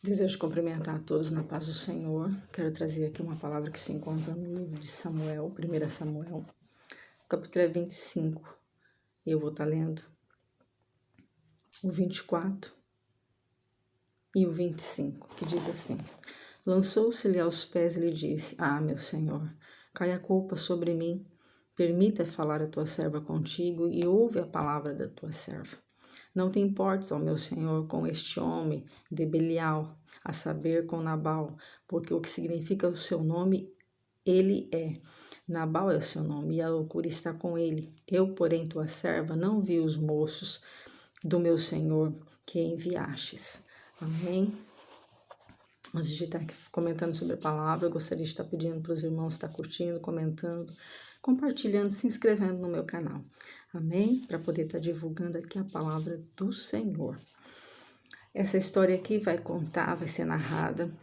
Desejo cumprimentar a todos na paz do Senhor. Quero trazer aqui uma palavra que se encontra no livro de Samuel, 1 Samuel, o capítulo 25. Eu vou estar lendo o 24 e o 25, que diz assim: Lançou-se-lhe aos pés e lhe disse: meu Senhor, cai a culpa sobre mim. Permita falar a tua serva contigo e ouve a palavra da tua serva. Não te importes, ó meu senhor, com este homem de Belial, a saber, com Nabal, porque o que significa o seu nome, ele é. Nabal é o seu nome, e a loucura está com ele. Eu, porém, tua serva, não vi os moços do meu senhor que enviastes. Amém? Antes de estar aqui comentando sobre a palavra, eu gostaria de estar pedindo para os irmãos estar curtindo, comentando, compartilhando, se inscrevendo no meu canal. Amém? Para poder estar divulgando aqui a palavra do Senhor. Essa história aqui vai ser narrada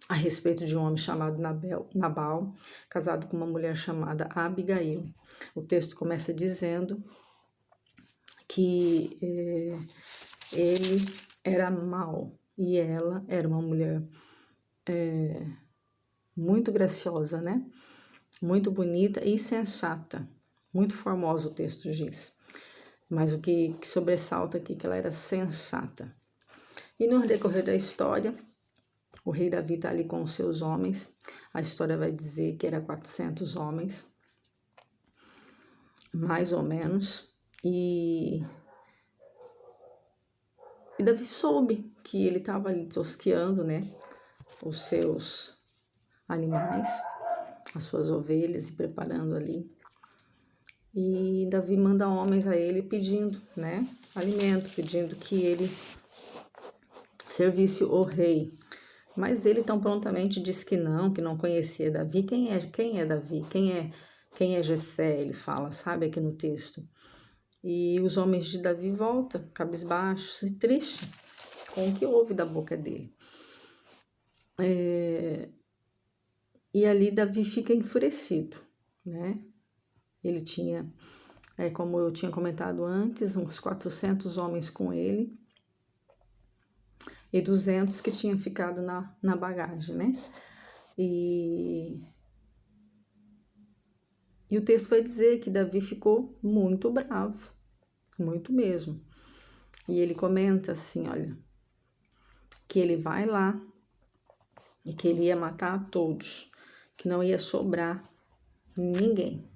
a respeito de um homem chamado Nabal, casado com uma mulher chamada Abigail. O texto começa dizendo que ele era mau e ela era uma mulher muito graciosa, né? Muito bonita e sensata. Muito formosa, o texto diz. Mas o que sobressalta aqui é que ela era sensata. E no decorrer da história, o rei Davi está ali com os seus homens. A história vai dizer que era 400 homens, mais ou menos. E Davi soube que ele estava ali tosqueando, né, os seus animais, as suas ovelhas, e preparando ali. E Davi manda homens a ele pedindo, né, alimento, pedindo que ele servisse o rei. Mas ele tão prontamente disse que não conhecia Davi. Quem é Davi? Quem é Jessé? Ele fala, sabe, aqui no texto. E os homens de Davi voltam, cabisbaixos e tristes com o que ouve da boca dele. E ali Davi fica enfurecido, né? Ele tinha, como eu tinha comentado antes, uns 400 homens com ele e 200 que tinham ficado na bagagem, né? E o texto vai dizer que Davi ficou muito bravo, muito mesmo. E ele comenta assim, olha, que ele vai lá e que ele ia matar a todos, que não ia sobrar ninguém.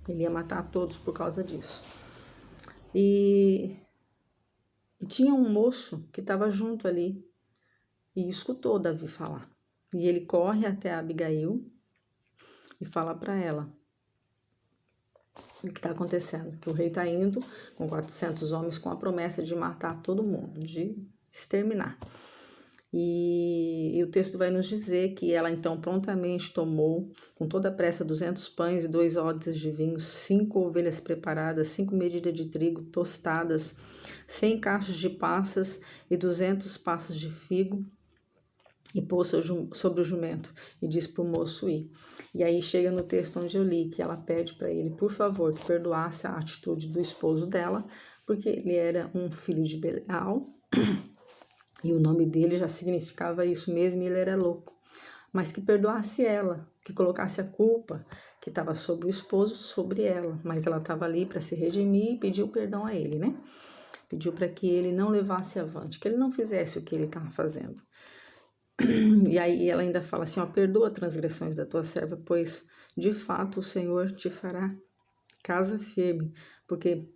Ele ia matar a todos por causa disso. E tinha um moço que estava junto ali e escutou Davi falar. E ele corre até a Abigail e fala para ela o que está acontecendo, que o rei está indo com 400 homens com a promessa de matar todo mundo, de exterminar. E o texto vai nos dizer que ela então prontamente tomou, com toda a pressa, 200 pães e 2 odres de vinho, 5 ovelhas preparadas, 5 medidas de trigo tostadas, 100 cachos de passas e 200 passas de figo, e pôs sobre o jumento e disse para o moço ir. E aí chega no texto onde eu li que ela pede para ele, por favor, que perdoasse a atitude do esposo dela, porque ele era um filho de Belial, e o nome dele já significava isso mesmo, e ele era louco. Mas que perdoasse ela, que colocasse a culpa que estava sobre o esposo, sobre ela. Mas ela estava ali para se redimir e pediu perdão a ele, né? Pediu para que ele não levasse avante, que ele não fizesse o que ele estava fazendo. E aí ela ainda fala assim, perdoa as transgressões da tua serva, pois de fato o Senhor te fará casa firme, porque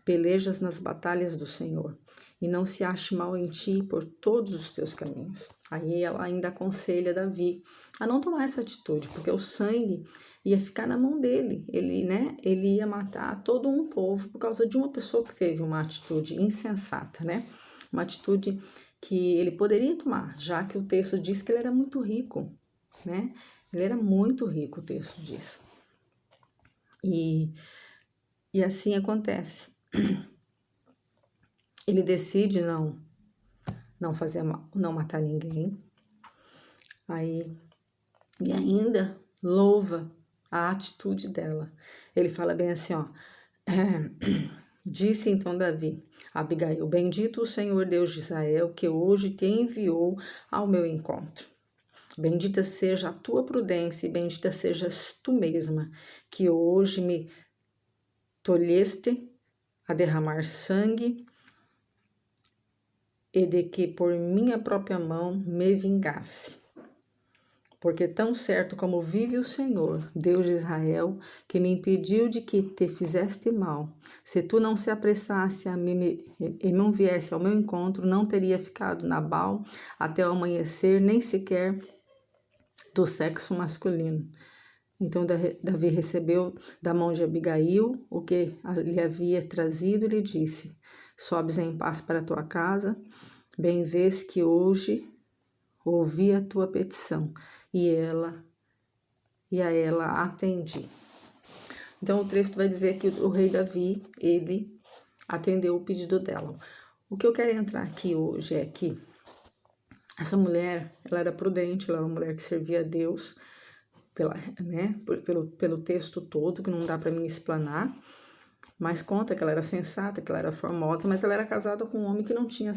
pelejas nas batalhas do Senhor, e não se ache mal em ti por todos os teus caminhos. Aí ela ainda aconselha Davi a não tomar essa atitude, porque o sangue ia ficar na mão dele. Ele ia matar todo um povo por causa de uma pessoa que teve uma atitude insensata, né? Uma atitude que ele poderia tomar, já que o texto diz que ele era muito rico, né? Ele era muito rico, o texto diz. E assim acontece. Ele decide não fazer mal, não matar ninguém. E ainda louva a atitude dela. Ele fala bem assim, Disse então Davi a Abigail: Bendito o Senhor Deus de Israel, que hoje te enviou ao meu encontro. Bendita seja a tua prudência e bendita sejas tu mesma, que hoje me tolheste a derramar sangue e de que por minha própria mão me vingasse. Porque tão certo como vive o Senhor, Deus de Israel, que me impediu de que te fizeste mal, se tu não se apressasse a mim e não viesse ao meu encontro, não teria ficado Nabal até o amanhecer, nem sequer do sexo masculino. Então Davi recebeu da mão de Abigail o que lhe havia trazido e lhe disse: Sobes em paz para a tua casa, bem vês que hoje ouvi a tua petição e a ela atendi. Então o texto vai dizer que o rei Davi, ele atendeu o pedido dela. O que eu quero entrar aqui hoje é que essa mulher, ela era prudente, ela era uma mulher que servia a Deus, pelo texto todo, que não dá para mim explanar, mas conta que ela era sensata, que ela era formosa, mas ela era casada com um homem que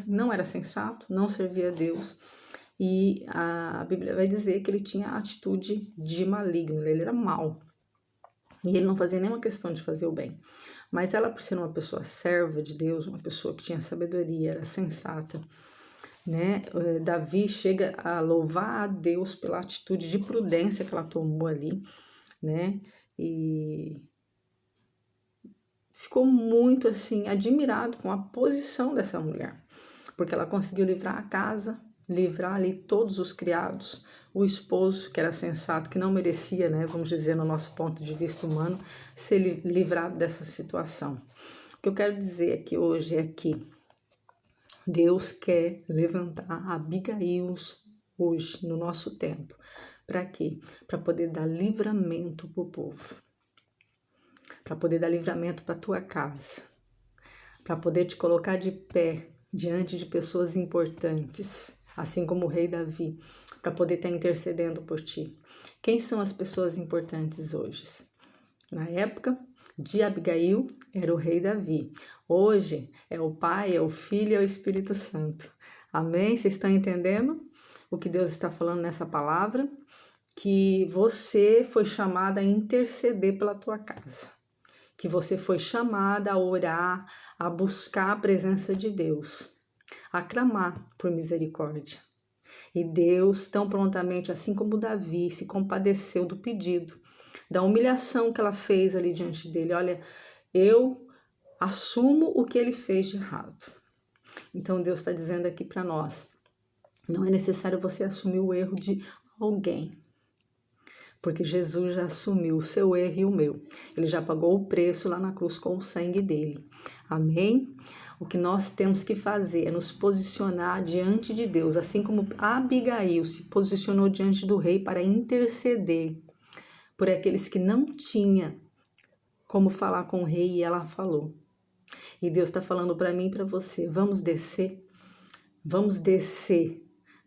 não era sensato, não servia a Deus. E a Bíblia vai dizer que ele tinha atitude de maligno, ele era mau. E ele não fazia nenhuma questão de fazer o bem. Mas ela, por ser uma pessoa serva de Deus, uma pessoa que tinha sabedoria, era sensata, né? Davi chega a louvar a Deus pela atitude de prudência que ela tomou ali, né? E ficou muito assim admirado com a posição dessa mulher, porque ela conseguiu livrar a casa, livrar ali todos os criados, o esposo que era sensato, que não merecia, né, vamos dizer, no nosso ponto de vista humano, ser livrado dessa situação. O que eu quero dizer aqui hoje é que Deus quer levantar Abigails hoje, no nosso tempo. Para quê? Para poder dar livramento para o povo. Para poder dar livramento para a tua casa. Para poder te colocar de pé diante de pessoas importantes, assim como o rei Davi, para poder estar intercedendo por ti. Quem são as pessoas importantes hoje? Na época de Abigail, era o rei Davi. Hoje é o Pai, é o Filho e é o Espírito Santo. Amém? Vocês estão entendendo o que Deus está falando nessa palavra? Que você foi chamada a interceder pela tua casa. Que você foi chamada a orar, a buscar a presença de Deus, a clamar por misericórdia. E Deus, tão prontamente, assim como Davi, se compadeceu do pedido, da humilhação que ela fez ali diante dele. Olha, eu assumo o que ele fez de errado. Então Deus está dizendo aqui para nós, não é necessário você assumir o erro de alguém, porque Jesus já assumiu o seu erro e o meu. Ele já pagou o preço lá na cruz com o sangue dele. Amém? O que nós temos que fazer é nos posicionar diante de Deus, assim como Abigail se posicionou diante do rei para interceder por aqueles que não tinham como falar com o rei e ela falou. E Deus está falando para mim e para você, vamos descer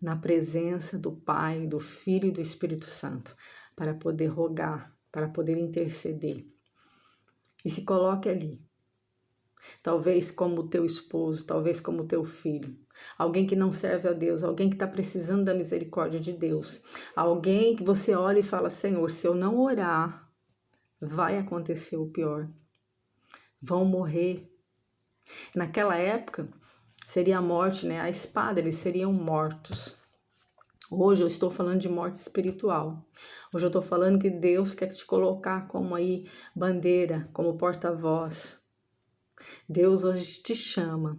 na presença do Pai, do Filho e do Espírito Santo, para poder rogar, para poder interceder. E se coloque ali, talvez como o teu esposo, talvez como o teu filho, alguém que não serve a Deus, alguém que está precisando da misericórdia de Deus, alguém que você olha e fala, Senhor, se eu não orar, vai acontecer o pior, vão morrer. Naquela época, seria a morte, né? A espada, eles seriam mortos. Hoje eu estou falando de morte espiritual. Hoje eu estou falando que Deus quer te colocar como aí bandeira, como porta-voz. Deus hoje te chama.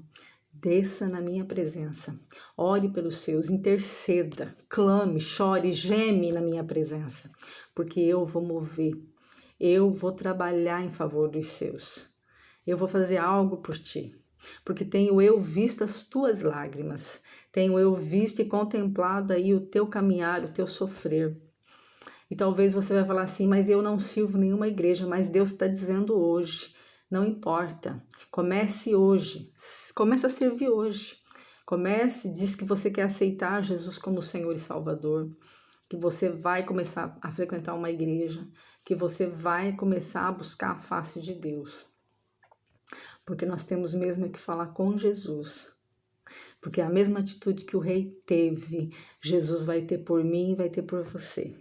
Desça na minha presença. Ore pelos seus, interceda, clame, chore, geme na minha presença. Porque eu vou mover. Eu vou trabalhar em favor dos seus. Eu vou fazer algo por ti. Porque tenho eu visto as tuas lágrimas, tenho eu visto e contemplado aí o teu caminhar, o teu sofrer. E talvez você vai falar assim, mas eu não sirvo nenhuma igreja, mas Deus está dizendo hoje, não importa, comece hoje, comece a servir hoje, comece, diz que você quer aceitar Jesus como Senhor e Salvador, que você vai começar a frequentar uma igreja, que você vai começar a buscar a face de Deus. porque nós temos mesmo que falar com Jesus. Porque a mesma atitude que o rei teve, Jesus vai ter por mim e vai ter por você.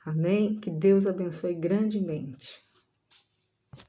Amém? Que Deus abençoe grandemente.